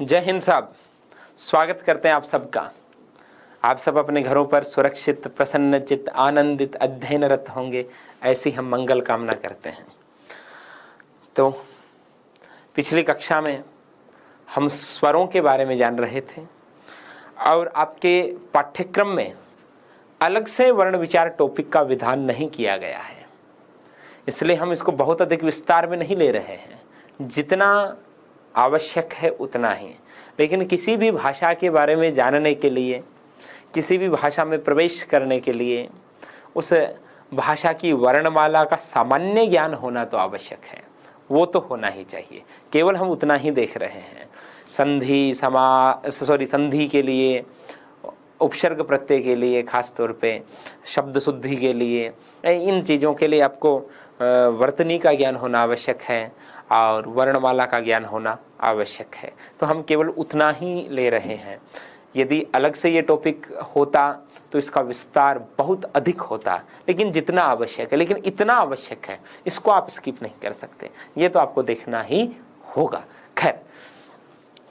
जय हिंद साहब, स्वागत करते हैं आप सबका। आप सब अपने घरों पर सुरक्षित, प्रसन्नचित्त, आनंदित, अध्ययनरत होंगे, ऐसी हम मंगल कामना करते हैं। तो पिछली कक्षा में हम स्वरों के बारे में जान रहे थे और आपके पाठ्यक्रम में अलग से वर्ण विचार टॉपिक का विधान नहीं किया गया है, इसलिए हम इसको बहुत अधिक विस्तार में नहीं ले रहे हैं। जितना आवश्यक है उतना ही। लेकिन किसी भी भाषा के बारे में जानने के लिए, किसी भी भाषा में प्रवेश करने के लिए उस भाषा की वर्णमाला का सामान्य ज्ञान होना तो आवश्यक है, वो तो होना ही चाहिए। केवल हम उतना ही देख रहे हैं। संधि के लिए, उपसर्ग प्रत्यय के लिए, खास तौर पे शब्द शुद्धि के लिए, इन चीज़ों के लिए आपको वर्तनी का ज्ञान होना आवश्यक है और वर्णमाला का ज्ञान होना आवश्यक है। तो हम केवल उतना ही ले रहे हैं। यदि अलग से ये टॉपिक होता तो इसका विस्तार बहुत अधिक होता, लेकिन जितना आवश्यक है, लेकिन इतना आवश्यक है, इसको आप स्किप नहीं कर सकते। ये तो आपको देखना ही होगा। खैर,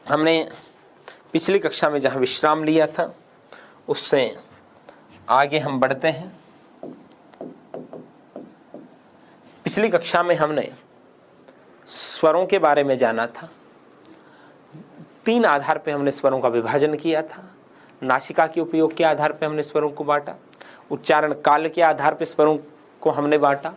हमने पिछली कक्षा में जहाँ विश्राम लिया था उससे आगे हम बढ़ते हैं। पिछली कक्षा में हमने स्वरों के बारे में जाना था। 3 आधार पे हमने स्वरों का विभाजन किया था। नासिका के उपयोग के आधार पे हमने स्वरों को बांटा, उच्चारण काल के आधार पे स्वरों को हमने बांटा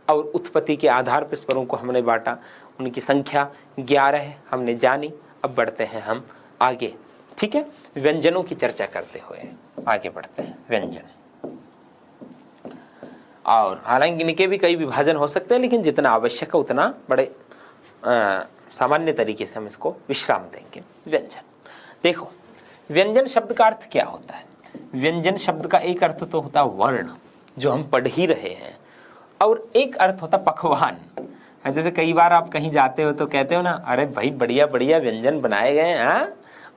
और उत्पत्ति के आधार पे स्वरों को हमने बांटा। उनकी संख्या 11 हमने जानी। अब बढ़ते हैं हम आगे, ठीक है। व्यंजनों की चर्चा करते हुए आगे बढ़ते हैं। व्यंजन, और हालांकि इनके भी कई विभाजन हो सकते हैं, लेकिन जितना आवश्यक है उतना बड़े सामान्य तरीके से हम इसको विश्राम देंगे। व्यंजन, देखो व्यंजन शब्द का अर्थ क्या होता है। व्यंजन शब्द का एक अर्थ तो होता है वर्ण, जो हम पढ़ ही रहे हैं, और एक अर्थ होता पकवान। जैसे कई बार आप कहीं जाते हो तो कहते हो ना, अरे भाई बढ़िया बढ़िया व्यंजन बनाए गए हैं, हाँ,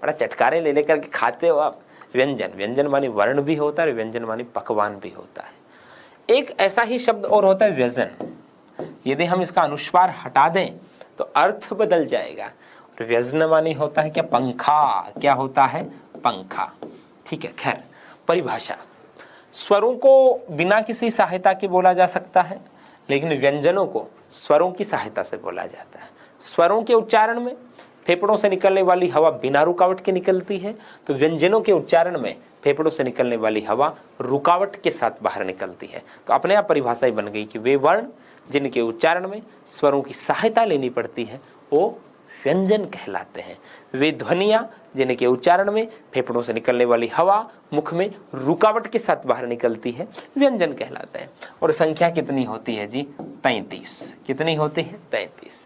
बड़ा चटकारे ले लेकर के खाते हो आप। व्यंजन, व्यंजन मानी वर्ण भी होता है, व्यंजन मानी पकवान भी होता है। एक ऐसा ही शब्द और होता है व्यजन। यदि हम इसका अनुस्वार हटा दें तो अर्थ बदल जाएगा। व्यजन मानी होता है क्या, पंखा। क्या होता है, पंखा, ठीक है। खैर, परिभाषा, स्वरों को बिना किसी सहायता के बोला जा सकता है, लेकिन व्यंजनों को स्वरों की सहायता से बोला जाता है। स्वरों के उच्चारण में फेफड़ों से निकलने वाली हवा बिना रुकावट के निकलती है, तो व्यंजनों के उच्चारण में फेफड़ों से निकलने वाली हवा रुकावट के साथ बाहर निकलती है। तो अपने आप परिभाषा ही बन गई कि वे वर्ण जिनके उच्चारण में स्वरों की सहायता लेनी पड़ती है वो व्यंजन कहलाते हैं। वे ध्वनियाँ जिनके उच्चारण में फेफड़ों से निकलने वाली हवा मुख में रुकावट के साथ बाहर निकलती है, व्यंजन कहलाते हैं। और संख्या कितनी होती है जी, 33। कितनी होती है, 33।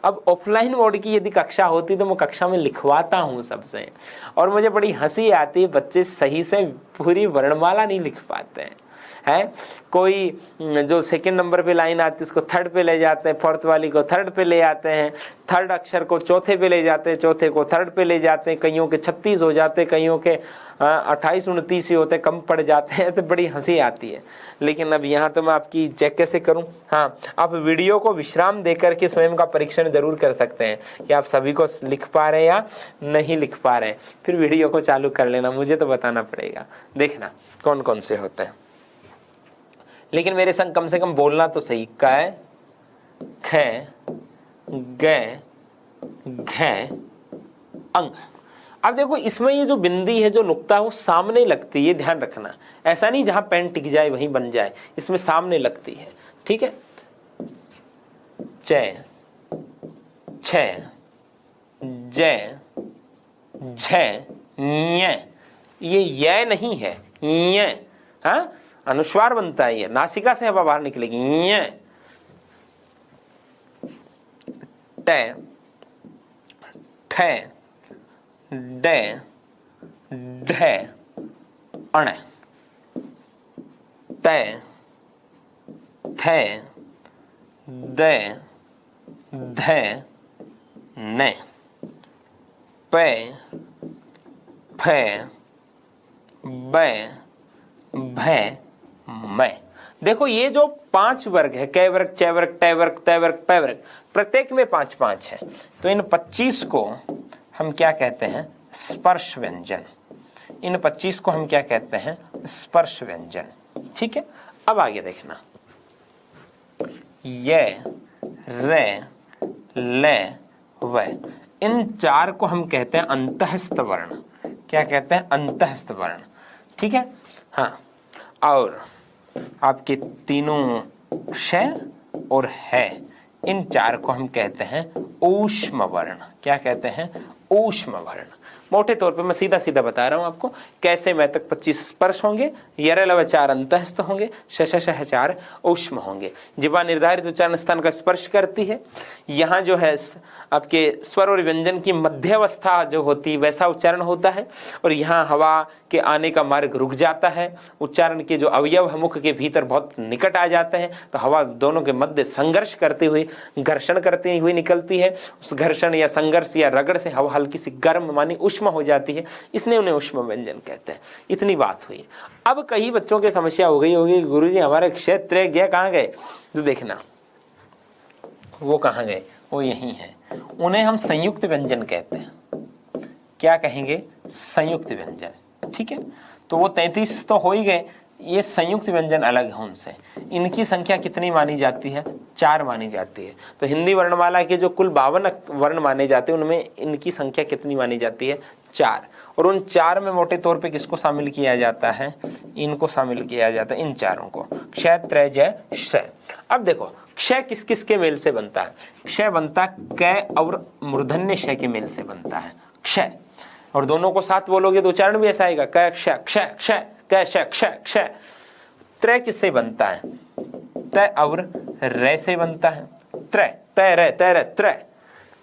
अब ऑफलाइन मोड की यदि कक्षा होती तो मैं कक्षा में लिखवाता हूँ सबसे, और मुझे बड़ी हंसी आती है, बच्चे सही से पूरी वर्णमाला नहीं लिख पाते हैं। कोई जो सेकंड नंबर पे लाइन आती है उसको थर्ड पे ले जाते हैं, फोर्थ वाली को थर्ड पे ले आते हैं, थर्ड अक्षर को चौथे पे ले जाते हैं, चौथे को थर्ड पे ले जाते हैं। कईयों के 36 हो जाते, कईयों के 28 29 ही होते, कम पड़ जाते हैं। तो बड़ी हंसी आती है। लेकिन अब यहाँ तो मैं आपकी चेक कैसे करूँ। हाँ, आप वीडियो को विश्राम दे करके स्वयं का परीक्षण जरूर कर सकते हैं कि आप सभी को लिख पा रहे हैं या नहीं लिख पा रहे हैं। फिर वीडियो को चालू कर लेना, मुझे तो बताना पड़ेगा, देखना कौन कौन से होते हैं। लेकिन मेरे संग कम से कम बोलना तो सही। क, ख, ग, घ, अंग। अब देखो इसमें ये जो बिंदी है, जो नुक्ता है, वो सामने लगती है, ध्यान रखना। ऐसा नहीं जहां पेन टिक जाए वहीं बन जाए, इसमें सामने लगती है, ठीक है। च, छ, ज, झ, ञ। ये नहीं है, ञ। हाँ, अनुस्वार बनता है, ये नासिका से हवा बाहर निकलेगी। ञ, ट, ठ, ड, ढ, अण, त, थ, द, ध, न, प, फ, ब, भ, म। देखो ये जो 5 वर्ग है, कै वर्ग, च वर्ग, ट वर्ग, त वर्ग, प वर्ग, प्रत्येक में 5 5 है। तो इन 25 को हम क्या कहते हैं, स्पर्श व्यंजन। इन 25 को हम क्या कहते हैं, स्पर्श व्यंजन। ठीक है, अब आगे देखना, ये, रे, ले, व, इन 4 को हम कहते हैं अंतःस्थ वर्ण। क्या कहते हैं, अंतःस्थ वर्ण। ठीक है, हाँ, और आपके तीनों श और है, इन 4 को हम कहते हैं ऊष्म वर्ण। क्या कहते हैं, ऊष्म वर्ण। मोटे तौर पे मैं सीधा सीधा बता रहा हूं आपको कैसे मैं तक 25 स्पर्श होंगे, यरलव 4 अंतःस्थ होंगे, शशशह 4 ऊष्म होंगे। जिह्वा निर्धारित उच्चारण स्थान का स्पर्श करती है। यहाँ जो है आपके स्वर और व्यंजन की मध्यावस्था जो होती है वैसा उच्चारण होता है, और यहाँ हवा के आने का मार्ग रुक जाता है। उच्चारण के जो अवयव है मुख के भीतर बहुत निकट आ जाते हैं, तो हवा दोनों के मध्य संघर्ष करते हुए, घर्षण करते हुए निकलती है। उस घर्षण या संघर्ष या रगड़ से हवा हल्की सी गर्म मानी उष्म हो जाती है, इसलिए उन्हें उष्म व्यंजन कहते हैं। इतनी बात हुई। अब कई बच्चों की समस्या हो गई होगी, गुरुजी हमारे क्षेत्र गया कहाँ गए, तो देखना वो कहाँ गए, वो यही है। उन्हें हम संयुक्त व्यंजन कहते हैं। क्या कहेंगे, संयुक्त व्यंजन। ठीक है, तो वो 33 तो हो ही गए, ये संयुक्त व्यंजन अलग है उनसे। इनकी संख्या कितनी मानी जाती है, 4 मानी जाती है। तो हिंदी वर्णमाला के जो कुल 52 वर्ण माने जाते हैं उनमें इनकी संख्या कितनी मानी जाती है, 4। और उन 4 में मोटे तौर पे किसको शामिल किया जाता है, इनको शामिल किया जाता है, इन 4 को, क्षय, त्रय, जय, श्रय। अब देखो क्षय किस किस के मेल से बनता है, क्षय बनता क और मूर्धन्य क्षय के मेल से बनता है क्षय। और दोनों को साथ बोलोगे तो उच्चारण भी ऐसा आएगा, क क्षय क्षय क्षय क क्षय क्षय क्षय। त्रय किससे बनता है, तय और रे से बनता है, त्रय, तय रे तय रे त्रय।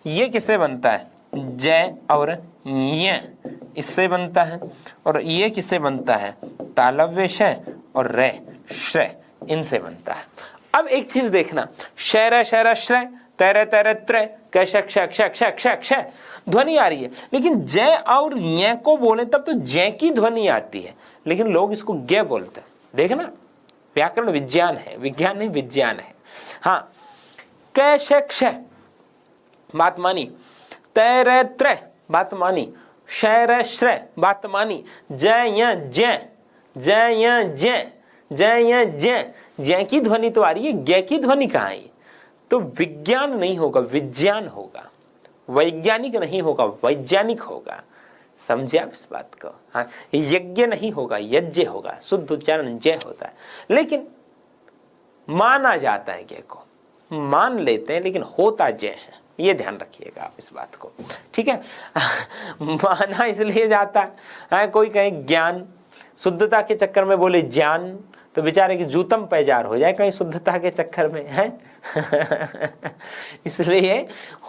ये किससे बनता है, जय और य, इससे बनता है। और ये किससे बनता है, तालव्य शय और रे श्रय, इनसे बनता है। अब एक चीज देखना, शैर शैर श्रय, तैर तैर त्रय, क्षय क्षय क्षय क्षय क्षय क्षय ध्वनि आ रही है, लेकिन जय और य को बोले तब तो जय की ध्वनि आती है, लेकिन लोग इसको गे बोलते हैं। देखना, व्याकरण विज्ञान है, विज्ञान नहीं विज्ञान है। हाँ, क्षय क्षय बात मानी, तैर त्रय बात मानी, शैर श्रय बात मानी, जय य जय, जय य जय, जय य जय, जय की ध्वनि तो आ रही है, गे की ध्वनि कहाँ आई। तो विज्ञान नहीं होगा, विज्ञान होगा, वैज्ञानिक नहीं होगा, वैज्ञानिक होगा। समझे आप इस बात को। हाँ, यज्ञ नहीं होगा, यज्ञ होगा, शुद्ध उच्चारण जय होता है, लेकिन माना जाता है, जय को मान लेते हैं, लेकिन होता जय है। ये ध्यान रखिएगा आप इस बात को, ठीक है। माना इसलिए जाता है, कोई कहे ज्ञान, शुद्धता के चक्कर में बोले ज्ञान, तो बेचारे की जूतम पैजार हो जाए कहीं शुद्धता के चक्कर में है। इसलिए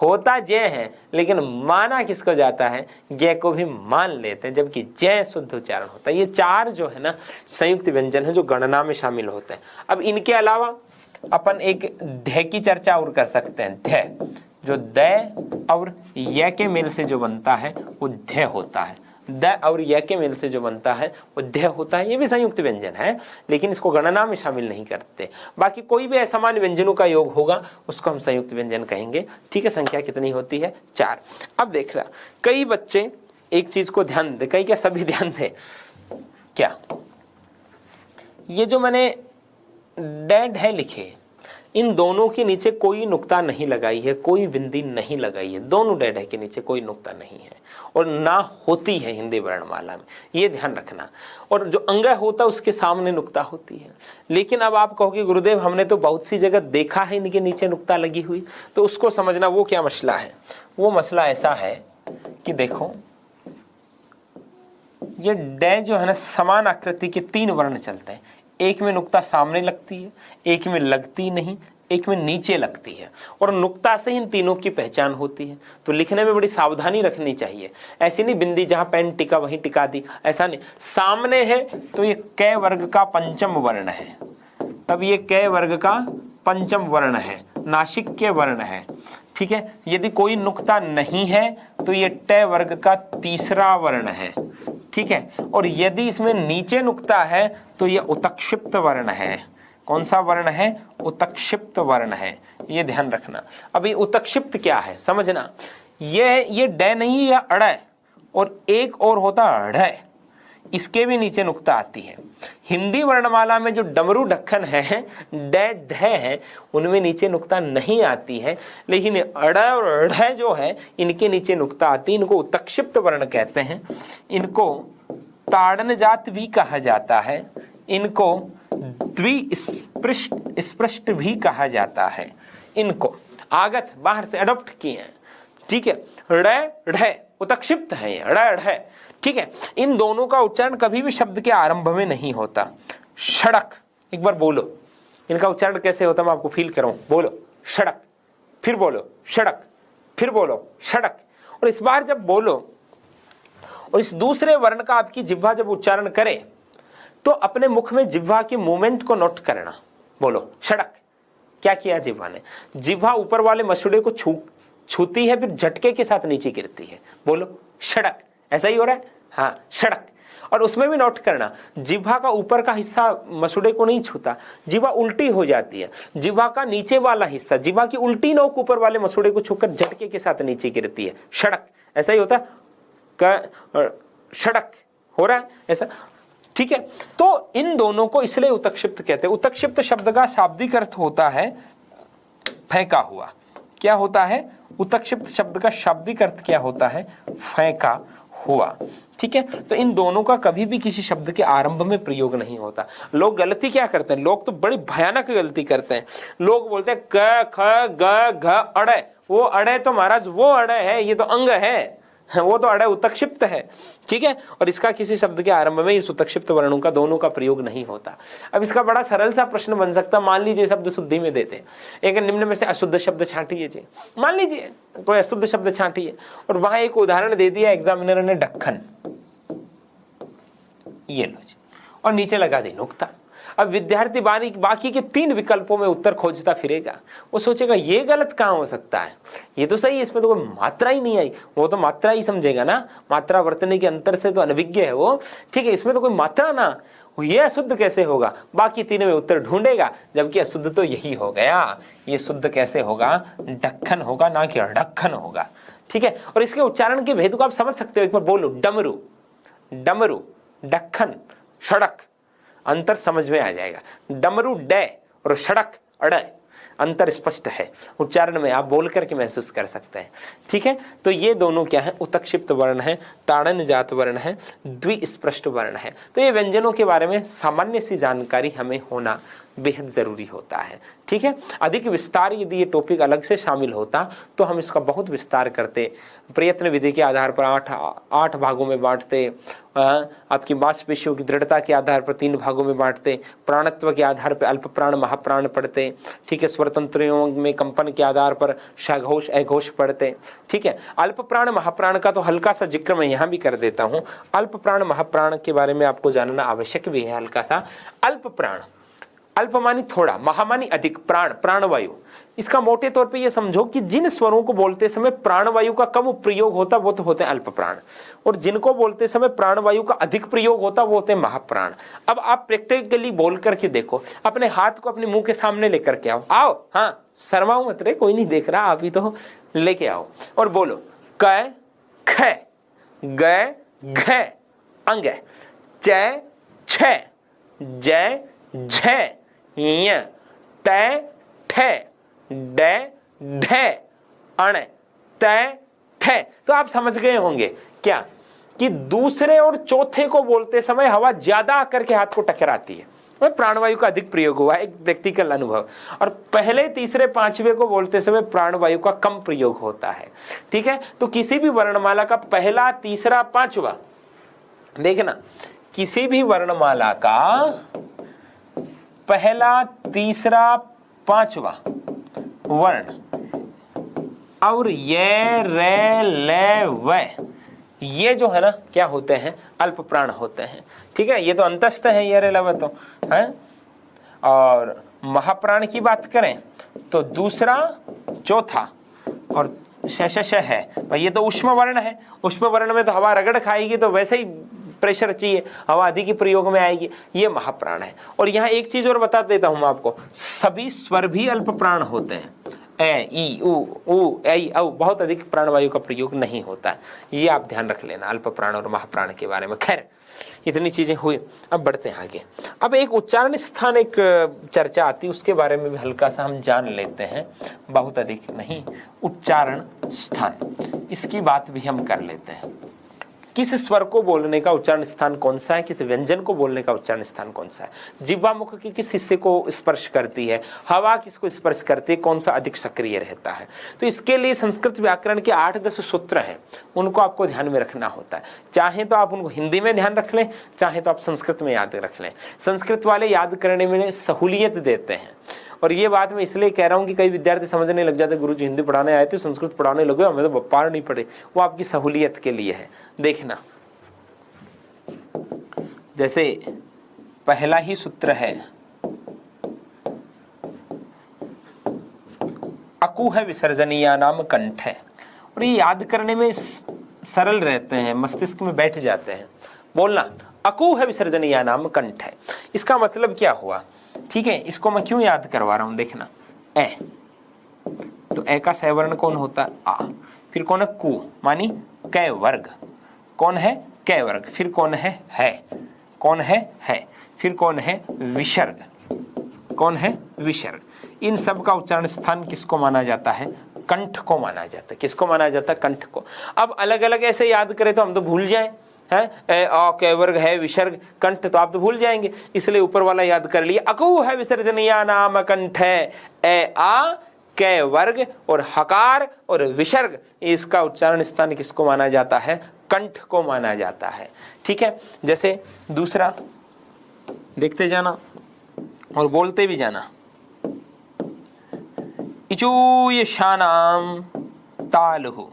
होता जय है, लेकिन माना किसको जाता है, जय को भी मान लेते हैं, जबकि जय शुद्ध उच्चारण होता है। ये 4 जो है ना संयुक्त व्यंजन है जो गणना में शामिल होते हैं। अब इनके अलावा अपन एक ध्य की चर्चा और कर सकते हैं। ध्य, जो द और य के मेल से जो बनता है वो ध्य होता है। द और य के मेल से जो बनता है वो ध्य होता है। ये भी संयुक्त व्यंजन है, लेकिन इसको गणना में शामिल नहीं करते। बाकी कोई भी असामान्य व्यंजनों का योग होगा उसको हम संयुक्त व्यंजन कहेंगे। ठीक है, संख्या कितनी होती है, 4। अब देख रहा, कई बच्चे एक चीज को ध्यान दे, कई क्या सभी ध्यान दे, क्या ये जो मैंने डेड है लिखे, इन दोनों के नीचे कोई नुक्ता नहीं लगाई है, कोई बिंदी नहीं लगाई है। दोनों डेड है के नीचे कोई नुक्ता नहीं है और ना होती है हिंदी वर्णमाला में, ये ध्यान रखना। और जो अंगय होता है उसके सामने नुक्ता होती है। लेकिन अब आप कहोगे गुरुदेव हमने तो बहुत सी जगह देखा है इनके नीचे नुक्ता लगी हुई, तो उसको समझना वो क्या मसला है। वो मसला ऐसा है कि देखो ये डे जो है ना, समान आकृति के 3 वर्ण चलते हैं। एक में नुक्ता सामने लगती है, एक में लगती नहीं, एक में नीचे लगती है, और नुक्ता से इन तीनों की पहचान होती है। तो लिखने में बड़ी सावधानी रखनी चाहिए। ऐसी नहीं बिंदी जहां पेन टिका वहीं टिका दी, ऐसा नहीं। सामने है तो ये क वर्ग का पंचम वर्ण है, तब ये क वर्ग का पंचम वर्ण है, नासिक के वर्ण है। ठीक है, यदि कोई नुक्ता नहीं है तो ये ट वर्ग का तीसरा वर्ण है। ठीक है, और यदि इसमें नीचे नुक्ता है तो ये उत्क्षिप्त वर्ण है। कौन सा वर्ण है, उत्क्षिप्त वर्ण है, ये ध्यान रखना। अभी उत्क्षिप्त क्या है समझना, ये डे नहीं है, अड़ है, और एक और होता अढ़, इसके भी नीचे नुक्ता आती है। हिंदी वर्णमाला में जो डमरू ढक्कन है, डे ढ है, उनमें नीचे नुक्ता नहीं आती है, लेकिन अड़ और अढ़ जो है इनके नीचे नुक्ता आती है। इनको उत्क्षिप्त वर्ण कहते हैं, इनको ताड़न जात भी कहा जाता है, इनको द्विस्पृष्ट भी कहा जाता है। इनको आगत बाहर से अडॉप्ट किए हैं, ठीक है। ड़ ढ उत्क्षिप्त है, ये ड़ ढ, ठीक है। इन दोनों का उच्चारण कभी भी शब्द के आरंभ में नहीं होता। सड़क, एक बार बोलो, इनका उच्चारण कैसे होता मैं आपको फील कराऊं। बोलो सड़क, फिर बोलो सड़क, फिर बोलो सड़क। और इस बार जब बोलो और इस दूसरे वर्ण का आपकी जिह्वा जब उच्चारण करे तो अपने मुख में जिह्वा के मूवमेंट को नोट करना। बोलो सड़क, क्या किया जिह्वा ने? जिह्वा ऊपर वाले मसूड़े को छूती है, फिर झटके के साथ नीचे गिरती है। बोलो सड़क, ऐसा ही हो रहा है, हाँ सड़क। और उसमें भी नोट करना, जिह्वा का ऊपर का हिस्सा मसूड़े को नहीं छूता, जिह्वा उल्टी हो जाती है। जिह्वा का नीचे वाला हिस्सा, जिह्वा की उल्टी नोक ऊपर वाले मसूड़े को छूकर झटके के साथ नीचे गिरती है। सड़क, ऐसा ही होता है, सड़क हो रहा है ऐसा, ठीक है। तो इन दोनों को इसलिए उत्क्षिप्त कहते हैं। उत्क्षिप्त शब्द का शाब्दिक अर्थ होता है फेंका हुआ। क्या होता है? उत्क्षिप्त शब्द का शाब्दिक अर्थ क्या होता है? फेंका हुआ, ठीक है। तो इन दोनों का कभी भी किसी शब्द के आरंभ में प्रयोग नहीं होता। लोग गलती क्या करते हैं? लोग तो बड़ी भयानक गलती करते हैं। लोग बोलते हैं क ख ग घ अड़े, वो अड़े तो महाराज वो अड़े है, ये तो अंग है, वो तो अड़े उत्क्षिप्त है, ठीक है। और इसका किसी शब्द के आरंभ में इस उत्क्षिप्त वर्णों का दोनों का प्रयोग नहीं होता। अब इसका बड़ा सरल सा प्रश्न बन सकता, मान लीजिए शब्द शुद्धि में देते हैं, एक निम्न में से अशुद्ध शब्द छांटिए जी, मान लीजिए कोई अशुद्ध शब्द छांटिए, और वहां एक उदाहरण दे दिया एग्जामिनर ने ढक्कन, ये लो जी, और नीचे लगा दी नुक्ता। अब विद्यार्थी बाकी के 3 विकल्पों में उत्तर खोजता फिरेगा। वो सोचेगा ये गलत कहाँ हो सकता है, ये तो सही है, इसमें तो कोई मात्रा ही नहीं आई। वो तो मात्रा ही समझेगा ना, मात्रा वर्तने के अंतर से तो अनभिज्ञ है वो, ठीक है। इसमें तो कोई मात्रा ना, ये अशुद्ध कैसे होगा? बाकी 3 में उत्तर ढूंढेगा, जबकि अशुद्ध तो यही हो गया। ये शुद्ध कैसे होगा? ढक्कन होगा, ना कि ढक्कन होगा, ठीक है। और इसके उच्चारण के भेद को आप समझ सकते हो। एक बार बोलो डमरू, डमरू, ढक्कन, सड़क, अंतर समझ में आ जाएगा। डमरू डे और सड़क अड़, अंतर स्पष्ट है, उच्चारण में आप बोल करके महसूस कर सकते हैं, ठीक है। तो ये दोनों क्या है? उत्क्षिप्त वर्ण है, ताड़न जात वर्ण है, द्विस्पृष्ट वर्ण है। तो ये व्यंजनों के बारे में सामान्य सी जानकारी हमें होना बेहद जरूरी होता है, ठीक है। अधिक विस्तार यदि ये टॉपिक अलग से शामिल होता तो हम इसका बहुत विस्तार करते, प्रयत्न विधि के आधार पर 8 भागों में बांटते, आपकी मांसपेशियों की दृढ़ता के आधार पर 3 भागों में बांटते, प्राणत्व के आधार पर अल्प प्राण महाप्राण पढ़ते, ठीक है। स्वरतंत्रियों में कंपन के आधार पर सघोष अघोष पढ़ते, ठीक है। अल्प प्राण महाप्राण का तो हल्का सा जिक्र मैं यहाँ भी कर देता हूँ। अल्प प्राण महाप्राण के बारे में आपको जानना आवश्यक भी है हल्का सा। अल्प प्राण, अल्प मानी थोड़ा, महामानी अधिक, प्राण प्राणवायु। इसका मोटे तौर पे ये समझो कि जिन स्वरों को बोलते समय प्राणवायु का कम प्रयोग होता वो तो होते हैं अल्प प्राण, और जिनको बोलते समय प्राणवायु का अधिक प्रयोग होता वो होते हैं महाप्राण। अब आप प्रैक्टिकली बोल करके देखो, अपने हाथ को अपने मुंह के सामने लेकर के आओ, हाँ शर्माओ मत रे, कोई नहीं देख रहा, आप ही तो लेके आओ और बोलो क ख ग घ अंग च छ ज झ य ट ठ ड ढ अण त थ। तो आप समझ गए होंगे क्या कि दूसरे और चौथे को बोलते समय हवा ज्यादा आकर के हाथ को टकराती है, प्राणवायु का अधिक प्रयोग हुआ है, एक प्रैक्टिकल अनुभव। और पहले तीसरे पांचवे को बोलते समय प्राणवायु का कम प्रयोग होता है, ठीक है। तो किसी भी वर्णमाला का पहला तीसरा पांचवा, देखना किसी भी वर्णमाला का पहला तीसरा पांचवा वर्ण और ये रे ले व, ये जो है ना क्या होते हैं? अल्प प्राण होते हैं, ठीक है। ये तो अंतस्थ है ये रे ले व तो है। और महाप्राण की बात करें तो दूसरा चौथा और श है, भाई ये तो उष्म वर्ण है। उष्म वर्ण में तो हवा रगड़ खाएगी, तो वैसे ही प्रेशर चाहिए, हवा अधिक ही प्रयोग में आएगी, ये महाप्राण है। और यहाँ एक चीज और बता देता हूं मैं आपको, सभी स्वर भी अल्प प्राण होते हैं। ए ई उ ऐ औ बहुत अधिक प्राणवायु का प्रयोग नहीं होता है। ये आप ध्यान रख लेना अल्प प्राण और महाप्राण के बारे में। खैर इतनी चीजें हुई, अब बढ़ते हैं आगे। अब एक उच्चारण स्थान एक चर्चा आती है, उसके बारे में भी हल्का सा हम जान लेते हैं, बहुत अधिक नहीं। उच्चारण स्थान, इसकी बात भी हम कर लेते हैं। किस स्वर को बोलने का उच्चारण स्थान कौन सा है, किस व्यंजन को बोलने का उच्चारण स्थान कौन सा है, जिह्वा मुख के किस हिस्से को स्पर्श करती है, हवा किसको स्पर्श करती है, कौन सा अधिक सक्रिय रहता है। तो इसके लिए संस्कृत व्याकरण के 8-10 सूत्र हैं, उनको आपको ध्यान में रखना होता है। चाहे तो आप उनको हिंदी में ध्यान रख लें, चाहे तो आप संस्कृत में याद रख लें। संस्कृत वाले याद करने में सहूलियत देते हैं, और ये बात मैं इसलिए कह रहा हूँ कि कई विद्यार्थी समझने लग जाते, गुरुजी हिंदी पढ़ाने आए थे संस्कृत पढ़ाने लगे, हमें तो पार नहीं पड़े। वो आपकी सहूलियत के लिए है। देखना, जैसे पहला ही सूत्र है अकु है विसर्जनीया नाम कंठ है, और ये याद करने में सरल रहते हैं, मस्तिष्क में बैठ जाते हैं। बोलना अकु है विसर्जनीया नाम कंठ है, इसका मतलब क्या हुआ? ठीक है, इसको मैं क्यों याद करवा रहा हूं, देखना। ए, तो ए का सवर्ण कौन होता है? आ। फिर कौन है? कु, मानी कै वर्ग। कौन है? कै वर्ग। फिर कौन है? कौन है? फिर कौन है? विसर्ग। कौन है? विसर्ग। इन सब का उच्चारण स्थान किसको माना जाता है? कंठ को माना जाता है। किसको माना जाता है? कंठ को। अब अलग अलग ऐसे याद करें तो हम तो भूल जाएं, है अ कै वर्ग है विसर्ग कंठ, तो आप तो भूल जाएंगे, इसलिए ऊपर वाला याद कर लिए। अकु है विसर्जनीया नाम कंठ है, ए आ कै वर्ग और हकार और विसर्ग, इसका उच्चारण स्थान किसको माना जाता है? कंठ को माना जाता है। ठीक है, जैसे दूसरा देखते जाना और बोलते भी जाना। इचूयशानाम तालुः,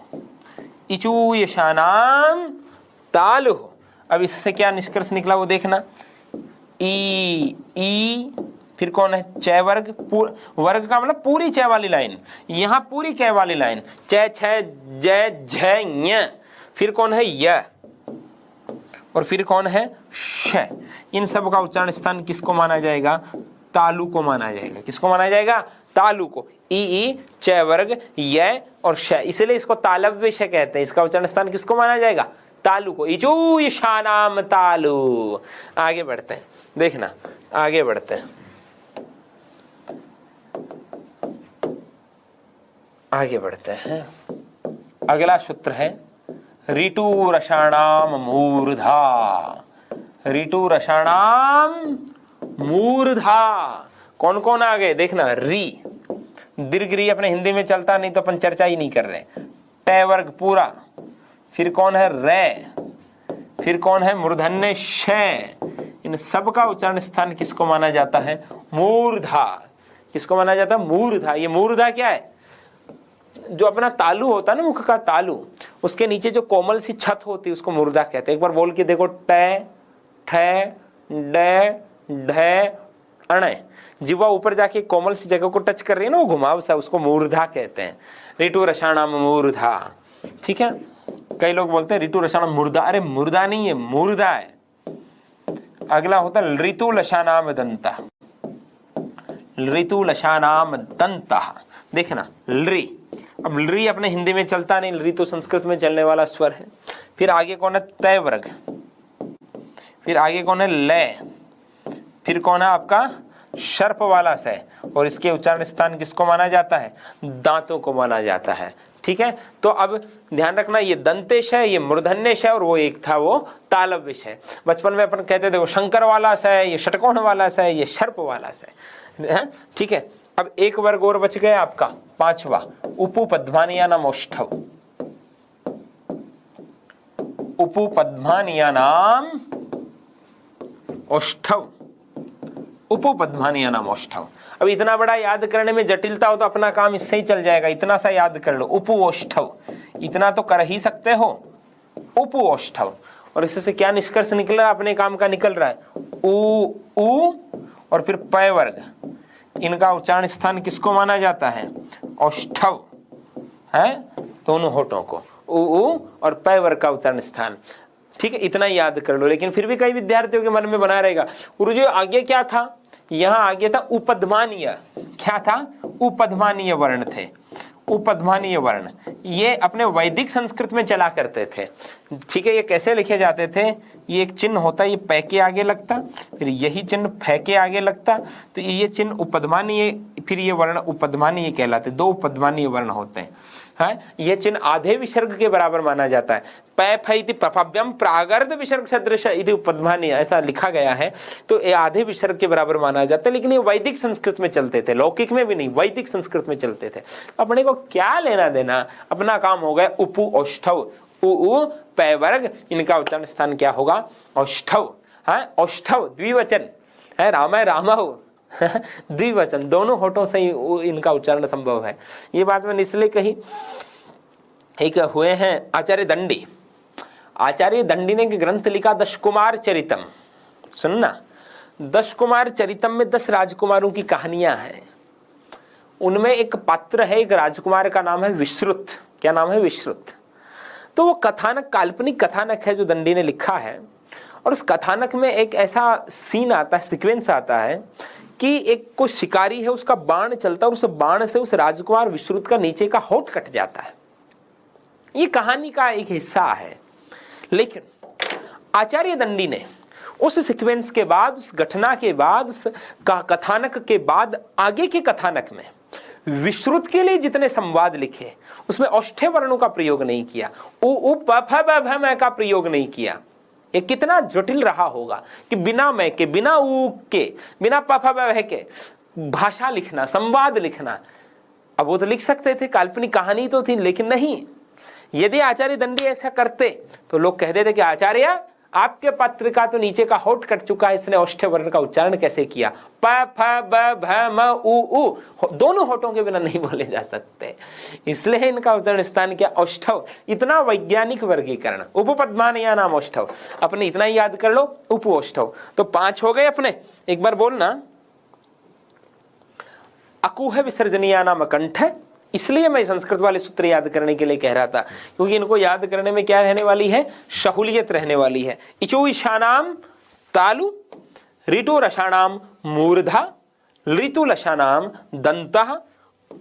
इचूयशानाम तालुः। अब इससे क्या निष्कर्ष निकला वो देखना। ई फिर कौन है? च वर्ग। वर्ग का मतलब पूरी च वाली लाइन, यहाँ पूरी कै वाली लाइन, च छ ज झ ञ। फिर कौन है? य। और फिर कौन है? श। इन सब का उच्चारण स्थान किसको माना जाएगा? तालु को माना जाएगा। किसको माना जाएगा? तालु को। ई च वर्ग य और श, इसलिए इसको तालव्य श कहते हैं। इसका उच्चारण स्थान किसको माना जाएगा? तालु को। इचूयशानाम तालु। आगे बढ़ते हैं, देखना आगे बढ़ते हैं, आगे बढ़ते हैं। अगला सूत्र है ऋतु रसाणाम मूर्धा। ऋतु रसाणाम मूर्धा। कौन कौन आ गए? देखना, री दीर्घ री अपने हिंदी में चलता नहीं तो अपन चर्चा ही नहीं कर रहे। ट वर्ग पूरा। फिर कौन है? रे। फिर कौन है? मूर्धन्य श। इन सब का उच्चारण स्थान किसको माना जाता है? मूर्धा। किसको माना जाता है? मूर्धा। ये मूर्धा क्या है? जो अपना तालु होता है ना, मुख का तालु, उसके नीचे जो कोमल सी छत होती है उसको मूर्धा कहते हैं। एक बार बोल के देखो, ट ठ ड ढ अण। जिह्वा ऊपर जाके कोमल सी जगह को टच कर रही है ना, वो घुमाव सा, उसको मूर्धा कहते हैं। ऋतु रसाणाम मूर्धा। ठीक है, कई लोग बोलते हैं ऋतु रसाणाम मुर्दा। अरे मुर्दा नहीं है, मूर्धा है। अगला होता है ऋतु लशानाम दंता। ऋतु लशानाम दंता। देखना, लृ। अब लृ अपने हिंदी में चलता नहीं, लृ तो संस्कृत में चलने वाला स्वर है। फिर आगे कौन है? तय वर्ग। फिर आगे कौन है? लय। फिर कौन है आपका? सर्प वाला स। और इसके उच्चारण स्थान किसको माना जाता है? दांतों को माना जाता है। ठीक है, तो अब ध्यान रखना, ये दंतेश है, ये मूर्धन्यश है, और वो एक था वो तालव्यश है। बचपन में अपन कहते थे वो शंकर वाला स है, ये षटकोण वाला स है, ये सर्प वाला स है। ठीक है, अब एक वर्ग और बच गया आपका, पांचवा, उपपद्मानिया नाम औष्ठव। उपपद्मानिया नाम औष्ठव। उपपद्मानिया नाम औष्ठव। अब इतना बड़ा याद करने में जटिलता हो तो अपना काम इससे ही चल जाएगा। इतना सा याद कर लो, उपओष्ठव। इतना तो कर ही सकते हो, उपओष्ठव। और इससे क्या निष्कर्ष निकल रहा है? अपने काम का निकल रहा है। उ और फिर पय वर्ग, इनका उच्चारण स्थान किसको माना जाता है? औष्ठव है, दोनों होठों को। उ और पय वर्ग का उच्चारण स्थान। ठीक है, इतना याद कर लो। लेकिन फिर भी कई विद्यार्थियों के मन में बना रहेगा, गुरुजी आगे क्या था? यहां आगे था उपध्मानीय। क्या था? उपध्मानीय वर्ण थे। उपध्मानीय वर्ण ये अपने वैदिक संस्कृत में चला करते थे। ठीक है, ये कैसे लिखे जाते थे? ये एक चिन्ह होता, ये पै के आगे लगता, फिर यही चिन्ह फै के आगे लगता, तो ये चिन्ह उपध्मानीय, फिर ये वर्ण उपध्मानीय कहलाते। दो उपध्मानीय वर्ण होते हैं। है, यह चिन्ह आधे विसर्ग के बराबर माना जाता है। पै फै पफव्यम प्रागर्ध विसर्ग सदृश इति उपध्मानीय ऐसा लिखा गया है, तो ये आधे विसर्ग के बराबर माना जाता है। लेकिन ये वैदिक संस्कृत में चलते थे, लौकिक में भी नहीं, वैदिक संस्कृत में चलते थे। अपने को क्या लेना देना, अपना काम हो गया उपु औष्ठव। उ पै वर्ग, इनका उच्चारण स्थान क्या होगा? औष्ठव। है, औष्ठव द्विवचन है, राम है रामव द्विवचन, दोनों होठों से ही इनका उच्चारण संभव है। ये बात मैंने इसलिए कही। एक हुए हैं आचार्य दंडी। आचार्य दंडी ने ग्रंथ लिखा दश कुमार चरितम। सुनना, दश कुमार चरितम में 10 राजकुमारों की कहानियां हैं। उनमें एक पात्र है, एक राजकुमार का नाम है विश्रुत। क्या नाम है? विश्रुत। तो वो कथानक, काल्पनिक कथानक है जो दंडी ने लिखा है। और उस कथानक में एक ऐसा सीन आता है, सीक्वेंस आता है कि एक कोई शिकारी है, उसका बाण चलता है और उस बाण से उस राजकुमार विश्रुत का नीचे का होठ कट जाता है। ये कहानी का एक हिस्सा है। लेकिन आचार्य दंडी ने उस सीक्वेंस के बाद, उस घटना के बाद, उस कथानक के बाद आगे के कथानक में विश्रुत के लिए जितने संवाद लिखे उसमें औष्ठ्य वर्णों का प्रयोग नहीं किया, उ प फ ब भ म का प्रयोग नहीं किया। ये कितना जटिल रहा होगा कि बिना मैं के, बिना ऊ के, बिना प फ ब भ के भाषा लिखना, संवाद लिखना। अब वो तो लिख सकते थे, काल्पनिक कहानी तो थी, लेकिन नहीं। यदि आचार्य दंडी ऐसा करते तो लोग कह देते कि आचार्य आपके पत्र का तो नीचे का होठ कट चुका है, इसने औष्ठ्य वर्ण का उच्चारण कैसे किया? प फ ब भ म उ दोनों होठों के बिना नहीं बोले जा सकते, इसलिए इनका उच्चारण स्थान क्या? औष्ठव। इतना वैज्ञानिक वर्गीकरण। उपपद्मानीय नाम औष्ठव, अपने इतना ही याद कर लो, उप औष्ठव। तो 5 हो गए अपने। एक बार बोलना, अकुह विसर्जनीय नाम कंठ। इसलिए मैं संस्कृत वाले सूत्र याद करने के लिए कह रहा था, क्योंकि इनको याद करने में क्या रहने वाली है? सहूलियत रहने वाली है। इचो ईशानाम तालु, ऋतु रसानाम मूर्धा, ऋतु लसानाम दंतः,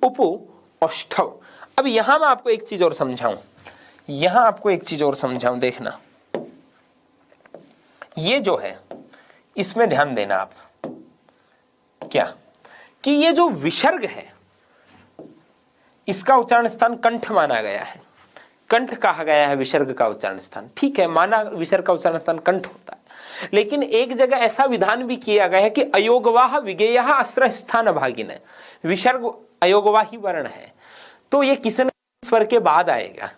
उपु औष्ठव। अब यहां मैं आपको एक चीज और समझाऊं, देखना। ये जो है इसमें ध्यान देना आप, क्या कि ये जो विसर्ग है इसका उच्चारण स्थान कंठ माना गया है। कंठ कहा गया है विसर्ग का उच्चारण स्थान। ठीक है, माना विसर्ग का उच्चारण स्थान कंठ होता है, लेकिन एक जगह ऐसा विधान भी किया गया है कि अयोगवाह विगेयः आश्रय स्थान भागिन। विसर्ग अयोगवाही वर्ण है, तो ये किसी न किसी स्वर के बाद आएगा,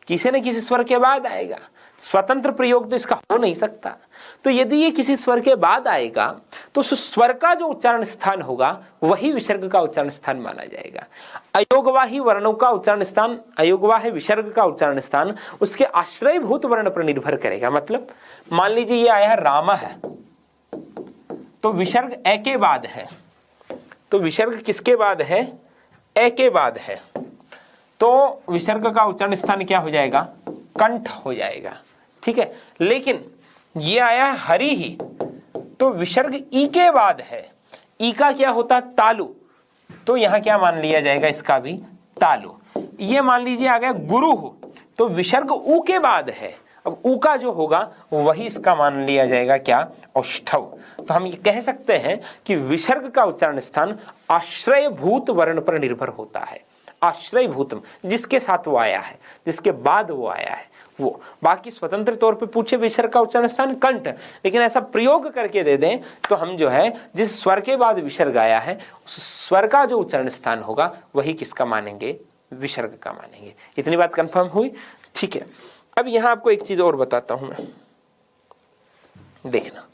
किसी न किसी स्वर के बाद आएगा। स्वतंत्र प्रयोग तो इसका हो नहीं सकता। तो यदि ये किसी स्वर के बाद आएगा तो उस स्वर का जो उच्चारण स्थान होगा वही विसर्ग का उच्चारण स्थान माना जाएगा। अयोगवाही वर्णों का उच्चारण स्थान, अयोगवाही विसर्ग का उच्चारण स्थान उसके आश्रयभूत वर्ण पर निर्भर करेगा। मतलब मान लीजिए ये आया राम है, तो विसर्ग ए के बाद है, तो विसर्ग किसके बाद है? ए के बाद है, तो विसर्ग का उच्चारण स्थान क्या हो जाएगा? कंठ हो जाएगा। ठीक है, लेकिन ये आया है हरि ही, तो विसर्ग ई के बाद है, ई का क्या होता? तालु, तो यहां क्या मान लिया जाएगा? इसका भी तालु। ये मान लीजिए आ गया गुरु, तो विसर्ग ऊ के बाद है, अब ऊ का जो होगा वही इसका मान लिया जाएगा क्या? औष्ठव। तो हम ये कह सकते हैं कि विसर्ग का उच्चारण स्थान आश्रयभूत वर्ण पर निर्भर होता है। आश्रयभूतम, जिसके साथ वो आया है, जिसके बाद वो आया है वो। बाकी स्वतंत्र तौर पे पूछे विसर्ग का उच्चारण स्थान कंठ, लेकिन ऐसा प्रयोग करके दे दें तो हम जो है जिस स्वर के बाद विसर्ग आया है उस स्वर का जो उच्चारण स्थान होगा वही किसका मानेंगे? विसर्ग का मानेंगे। इतनी बात कंफर्म हुई? ठीक है, अब यहां आपको एक चीज और बताता हूं मैं, देखना।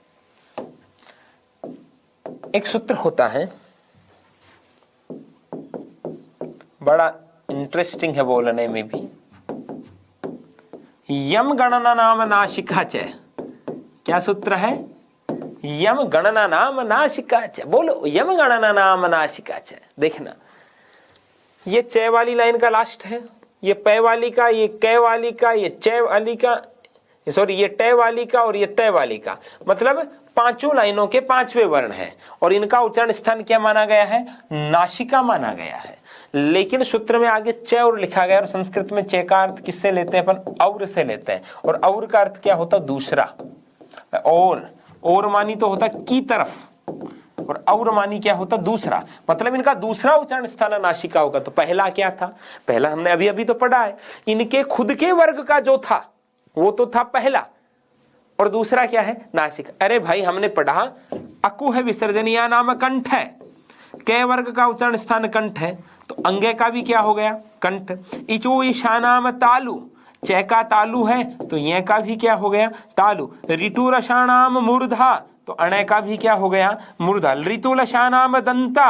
एक सूत्र होता है, बड़ा इंटरेस्टिंग है बोलने में भी। यम गणना नाम नासिका च। क्या सूत्र है? यम गणना नाम नासिका च। बोलो, यम गणना नाम नासिका च। देखना, ये च वाली लाइन का लास्ट है, ये पै वाली का, ये कै वाली का, ये च वाली का, सॉरी ये टय वाली का और ये तय वाली का, मतलब पांचों लाइनों के पांचवें वर्ण हैं और इनका उच्चारण स्थान क्या माना गया है? नासिका माना गया है। लेकिन सूत्र में आगे च और लिखा गया और संस्कृत में च का अर्थ किससे लेते हैं अपन? और से लेते हैं। और और का अर्थ क्या होता? दूसरा। और मानी तो होता की तरफ और मानी क्या होता? दूसरा। मतलब इनका दूसरा उच्चारण स्थान नासिका होगा। तो पहला क्या था? पहला हमने अभी अभी तो पढ़ा है, इनके खुद के वर्ग का जो था वो तो था पहला, और दूसरा क्या है? नासिका। अरे भाई हमने पढ़ा अकु है विसर्जनीय नाम कंठ है, कै वर्ग का उच्चारण स्थान कंठ है, तो अंगे का भी क्या हो गया? कंठ। इचो ईशानाम तालु, च का तालु है तो ये का भी क्या हो गया? तालु। ऋतु रसाणाम मूर्धा, तो अणय का भी क्या हो गया? मूर्धा। ऋतु लशानाम दंता,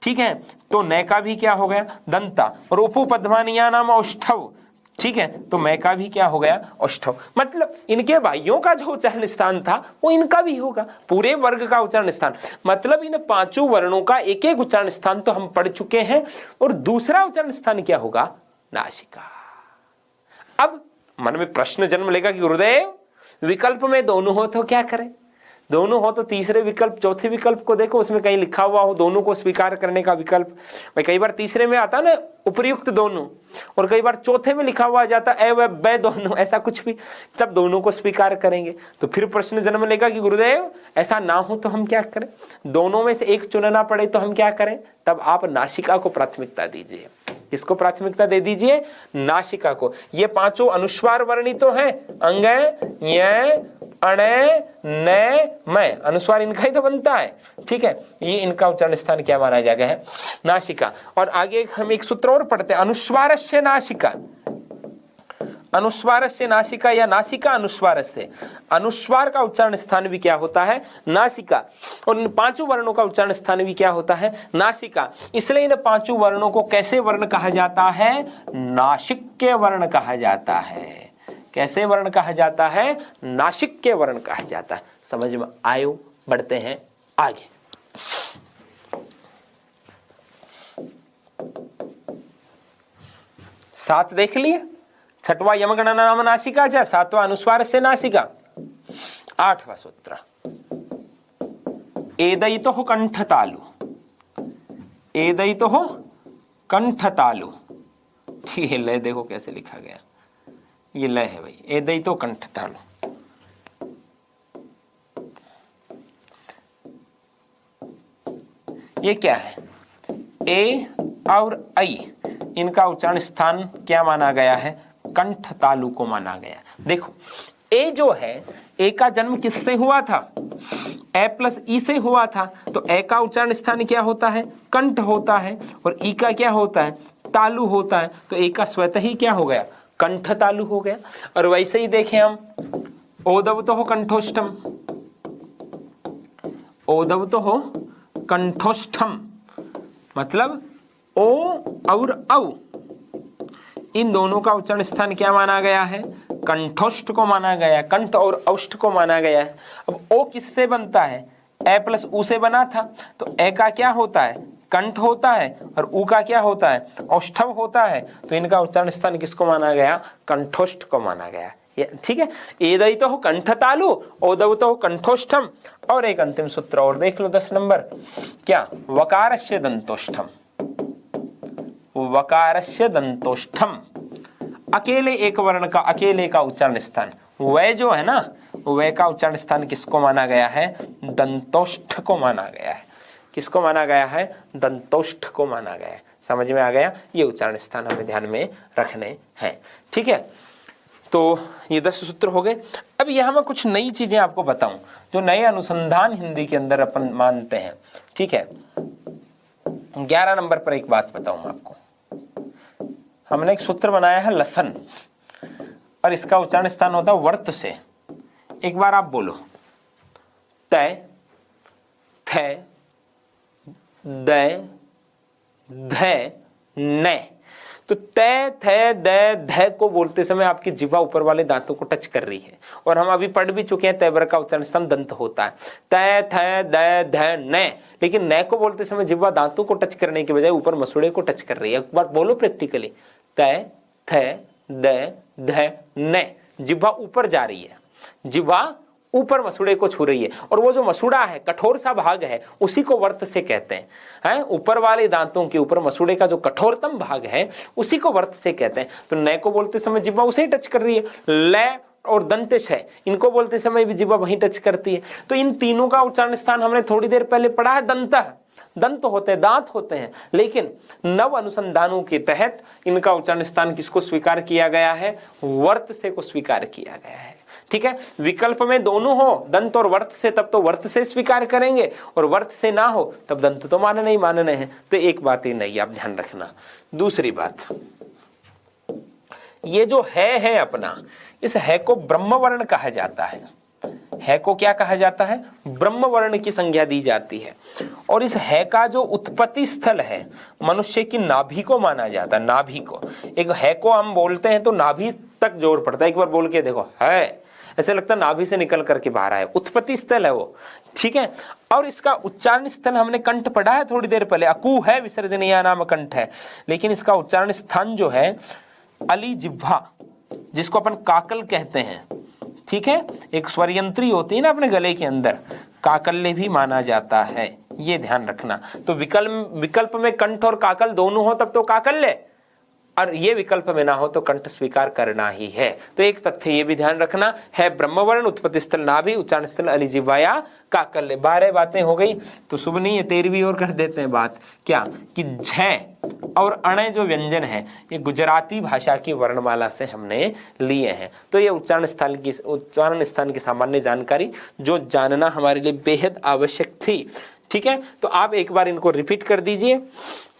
ठीक है, तो नय का भी क्या हो गया? दंता। और उपपद्मानिया नाम औष्ठव, ठीक है, तो मैं का भी क्या हो गया? औष्ठव। मतलब इनके भाइयों का जो उच्चारण स्थान था वो इनका भी होगा, पूरे वर्ग का उच्चारण स्थान। मतलब इन पांचों वर्णों का एक एक उच्चारण स्थान तो हम पढ़ चुके हैं, और दूसरा उच्चारण स्थान क्या होगा? नासिका। अब मन में प्रश्न जन्म लेगा कि गुरुदेव विकल्प में दोनों हो तो क्या करें? दोनों हो तो तीसरे विकल्प, चौथे विकल्प को देखो, उसमें कहीं लिखा हुआ हो दोनों को स्वीकार करने का विकल्प। भाई कई बार तीसरे में आता ना उपयुक्त दोनों, और कई बार चौथे में लिखा हुआ जाता ए व ब दोनों, ऐसा कुछ भी, तब दोनों को स्वीकार करेंगे। तो फिर प्रश्न जन्म लेगा कि गुरुदेव ऐसा ना हो तो हम क्या करें? दोनों में से एक चुनना पड़े तो हम क्या करें? तब आप नासिका को प्राथमिकता दीजिए। किसको प्राथमिकता दे दीजिए? नासिका को। ये पांचों अनुस्वार वर्णित तो हैं, अंग, य, अणय, नय, मय, अनुस्वार इनका ही तो बनता है, ठीक है। ये इनका उच्चारण स्थान क्या माना जाएगा? है नासिका। और आगे हम एक सूत्र और पढ़ते हैं, अनुस्वारस्य नासिका। अनुस्वारस्य नासिका या नासिका अनुस्वारस्य, अनुस्वार का उच्चारण स्थान भी क्या होता है? नासिका। और इन पांचों वर्णों का उच्चारण स्थान भी क्या होता है? नासिका। इसलिए इन पांचों वर्णों को कैसे वर्ण कहा जाता है? नासिक्य वर्ण कहा जाता है। कैसे वर्ण कहा जाता है? नासिक्य वर्ण कहा जाता है। समझ में आयो? बढ़ते हैं आगे। सात देख लिए, छठवां यमगणना नाम नासिका जा, सातवां अनुस्वार से नासिका। आठवां सूत्र एदयितो कंठतालु, एदयितो कंठतालु। ये लय देखो कैसे लिखा गया, ये लय है भाई, एदयितो कंठतालु। ये क्या है? ए और आई, इनका उच्चारण स्थान क्या माना गया है? कंठ तालु को माना गया। देखो ए जो है, ए का जन्म किससे हुआ था? ए प्लस ई से हुआ था, तो ए का उच्चारण स्थान क्या होता है? कंठ होता है। और ई का क्या होता है? तालु होता है। तो ए का स्वतः ही क्या हो गया? कंठ तालु हो गया। और वैसे ही देखें हम, ओदवतो हो कंठोष्ठम, ओदवतो हो कंठोष्ठम, मतलब ओ और औ, इन दोनों का उच्चारण स्थान क्या माना गया है? कंठोष्ठ को माना गया, कंठ और औष्ठ को माना गया है। अब ओ किससे बनता है? ए प्लस उ से बना था, तो ए का क्या होता है? कंठ होता है, और उ का क्या होता है? औष्ठव होता है। तो इनका उच्चारण स्थान किसको माना गया? कंठोष्ठ को माना गया। ठीक है, एदयितो हो कंठतालु, ओदवतो हो कंठोष्ठम। और एक अंतिम सूत्र और देख लो, 10 नंबर, क्या? वकारस्य दंतोष्ठम, वकारस्य दंतोष्ठम। अकेले एक वर्ण का, अकेले का उच्चारण स्थान, वह जो है ना, वह का उच्चारण स्थान किसको माना गया है? दंतोष्ठ को माना गया है। किसको माना गया है? दंतोष्ठ को माना गया है। समझ में आ गया? ये उच्चारण स्थान हमें ध्यान में रखने हैं। ठीक है, तो ये 10 सूत्र हो गए। अब यहाँ मैं कुछ नई चीजें आपको बताऊं जो नए अनुसंधान हिंदी के अंदर अपन मानते हैं। ठीक है, 11 नंबर पर एक बात बताऊं मैं आपको। हमने एक सूत्र बनाया है लसन, और इसका उच्चारण स्थान होता है वर्त से। एक बार आप बोलो, तय, थे, द, ध, न। तो तय, थे, द, ध को बोलते समय आपकी जिह्वा ऊपर वाले दांतों को टच कर रही है, और हम अभी पढ़ भी चुके हैं तैबर का उच्चारण स्थान दंत होता है। तय, थे, द, ध, न। लेकिन न को बोलते समय जिह्वा दांतों को टच करने के बजाय ऊपर मसूड़े को टच कर रही है। एक बार बोलो प्रैक्टिकली, तय, थे, द, ध, न। जिह्वा ऊपर जा रही है, जिह्वा ऊपर मसूड़े को छू रही है, और वो जो मसूड़ा है, कठोर सा भाग है, उसी को वर्त से कहते हैं। ऊपर वाले दांतों के ऊपर मसूड़े का जो कठोरतम भाग है उसी को वर्त से कहते हैं। तो न को बोलते समय जिह्वा उसे ही टच कर रही है। ल और दंतेश है, इनको बोलते समय भी जिह्वा वहीं टच करती है। तो इन तीनों का उच्चारण स्थान हमने थोड़ी देर पहले पढ़ा है, दंतः। दंत होते हैं, दांत होते हैं, लेकिन नव अनुसंधानों के तहत इनका उच्चारण स्थान किसको स्वीकार किया गया है? वर्त से को स्वीकार किया गया है। ठीक है, विकल्प में दोनों हो, दंत और वर्त से, तब तो वर्त से स्वीकार करेंगे, और वर्त से ना हो तब दंत तो मानने ही मानने हैं। तो एक बात ही नहीं, आप ध्यान रखना। दूसरी बात, ये जो है अपना, इस है को ब्रह्म वर्ण कहा जाता है को क्या कहा जाता है? ब्रह्म वर्ण की संज्ञा दी जाती है। और इस है का जो उत्पत्ति स्थल है मनुष्य की नाभि को माना जाता है। नाभि को, एक है को हम बोलते हैं तो नाभि तक जोर पड़ता है। एक बार बोल के देखो, है, ऐसे लगता है नाभि से निकल करके बाहर आए, उत्पत्ति स्थल है वो। ठीक है, और इसका उच्चारण स्थल हमने कंठ पढ़ा है थोड़ी देर पहले, अकू है, विसर्जनीय नाम कंठ है, लेकिन इसका उच्चारण स्थान जो है अली जिह्वा, जिसको अपन काकल कहते हैं। ठीक है, एक स्वरयंत्री होती है ना अपने गले के अंदर, काकल्य भी माना जाता है, ये ध्यान रखना। तो विकल्प में कंठ और काकल दोनों हो तब तो काकल्य, और ये विकल्प में ना हो तो कंठ स्वीकार करना ही है। तो एक तथ्य ये भी ध्यान रखना है, ब्रह्मवर्ण, उत्पत्ति स्थल नाभि, उच्चारण स्थल अली जिह्वा या काकल्य। 12 बातें हो गई, तो शुभ नहीं है 13वीं और कर देते हैं बात। क्या कि झ और अण जो व्यंजन है ये गुजराती भाषा की वर्णमाला से हमने लिए हैं। तो ये उच्चारण स्थान की सामान्य जानकारी जो जानना हमारे लिए बेहद आवश्यक थी। ठीक है, तो आप एक बार इनको रिपीट कर दीजिए।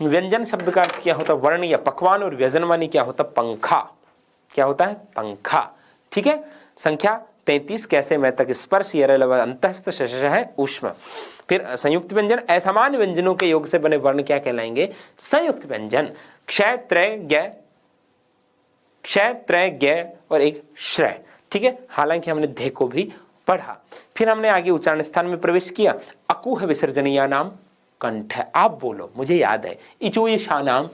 व्यंजन शब्द का अर्थ क्या होता है? वर्ण या पकवान, और व्यजनवानी क्या होता है? पंखा। क्या होता है? पंखा। ठीक है, संख्या 33 कैसे मैं तक स्पर्श अंतस्थ शश है उष्म। फिर संयुक्त व्यंजन, असमान व्यंजनों के योग से बने वर्ण क्या कहलाएंगे? संयुक्त व्यंजन। क्षय त्रय ज्ञ और एक श्रय। ठीक है, हालांकि हमने धे को भी पढ़ा। फिर हमने आगे उच्चारण स्थान में प्रवेश किया। अकुह विसर्जनीय नाम कंठ है, आप बोलो, मुझे याद है। इचुयशानाम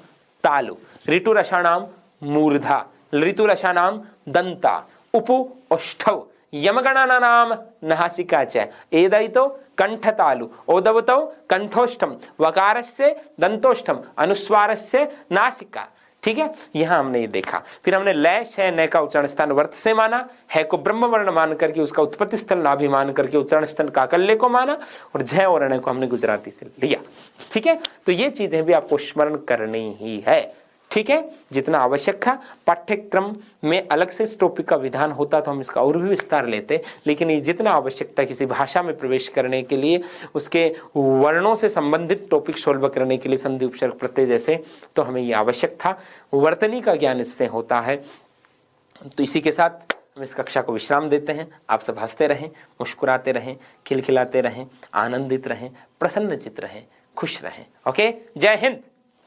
तालु, ऋतुरसानाम मूर्धा, ऋतुरसानाम दंता, उपु ओष्ठव, यमगणना नाम नासिका च, एदयितो कंठतालु, ओदवतो कंठोष्ठम, वकारस्य दंतोष्ठम, अनुस्वारस्य नासिका। ठीक है, यहां हमने ये देखा। फिर हमने लय शय न का उच्चारण स्थान वर्त से माना, है को ब्रह्म वर्ण मान करके उसका उत्पत्ति स्थल नाभि मान करके उच्चारण स्थान काकल्य को माना, और झ और अण को हमने गुजराती से लिया। ठीक है, तो ये चीजें भी आपको स्मरण करनी ही है। ठीक है, जितना आवश्यक था। पाठ्यक्रम में अलग से इस टॉपिक का विधान होता तो हम इसका और भी विस्तार लेते, लेकिन ये जितना आवश्यक था किसी भाषा में प्रवेश करने के लिए, उसके वर्णों से संबंधित टॉपिक सॉल्व करने के लिए, संधि उपसर्ग प्रत्यय जैसे, तो हमें ये आवश्यक था। वर्तनी का ज्ञान इससे होता है। तो इसी के साथ हम इस कक्षा को विश्राम देते हैं। आप सब हंसते रहें, मुस्कुराते रहें, खिलखिलाते रहें, आनंदित रहें, प्रसन्नचित्त रहें, खुश रहें। ओके, जय हिंद।